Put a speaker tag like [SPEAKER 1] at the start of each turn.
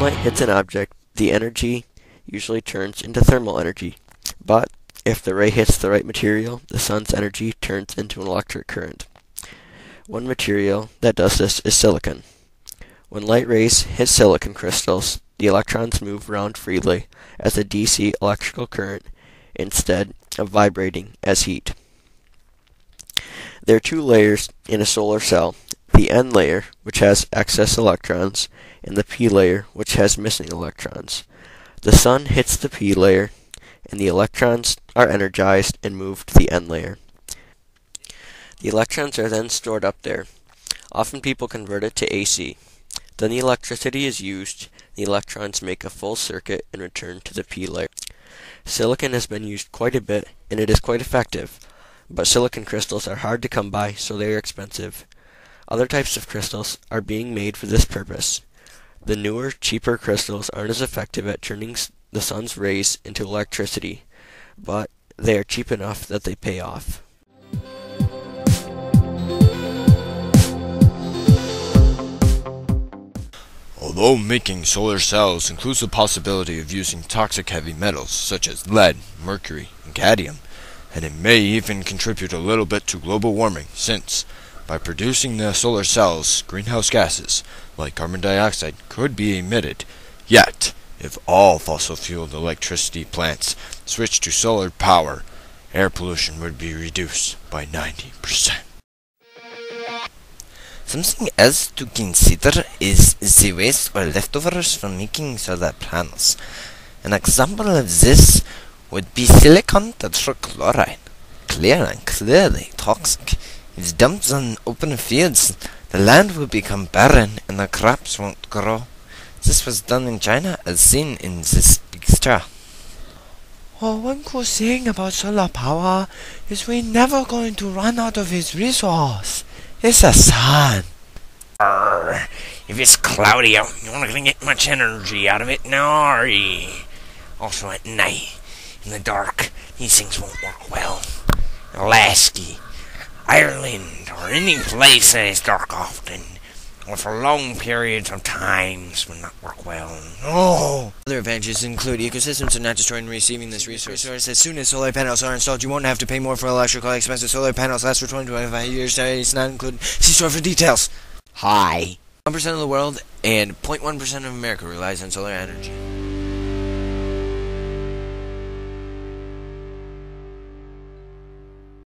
[SPEAKER 1] sunlight hits an object, the energy usually turns into thermal energy. But if the ray hits the right material, the sun's energy turns into an electric current. One material that does this is silicon. When light rays hit silicon crystals, the electrons move around freely as a DC electrical current instead of vibrating as heat. There are two layers in a solar cell, the N layer, which has excess electrons, and the P layer, which has missing electrons. The sun hits the P layer, and the electrons are energized and move to the N layer. The electrons are then stored up there. Often people convert it to AC. Then the electricity is used, the electrons make a full circuit and return to the P layer. Silicon has been used quite a bit, and it is quite effective, but silicon crystals are hard to come by, so they are expensive. Other types of crystals are being made for this purpose. The newer, cheaper crystals aren't as effective at turning the sun's rays into electricity, but they are cheap enough that they pay off.
[SPEAKER 2] Although making solar cells includes the possibility of using toxic heavy metals such as lead, mercury, and cadmium, and it may even contribute a little bit to global warming since, by producing the solar cells, greenhouse gases, like carbon dioxide, could be emitted. Yet, if all fossil-fueled electricity plants switched to solar power, air pollution would be reduced by 90%.
[SPEAKER 3] Something else to consider is the waste or leftovers from making solar panels. An example of this would be silicon tetrachloride, clear and clearly toxic. If dumped on open fields, the land will become barren and the crops won't grow. This was done in China as seen in this picture.
[SPEAKER 4] One cool thing about solar power is we're never going to run out of its resource. It's the sun.
[SPEAKER 5] If it's cloudy out, you're not going to get much energy out of it now, are you? Also at night, in the dark, these things won't work well. Alaska, Ireland, or any place that is dark often, or for long periods of times will not work well.
[SPEAKER 4] Other advantages include ecosystems are not destroying and receiving this resource. As soon as solar panels are installed, you won't have to pay more for electrical expenses. Solar panels last for 20-25 years. It's not included. See store for details.
[SPEAKER 5] Hi.
[SPEAKER 4] 1% of the world and 0.1% of America relies on solar energy.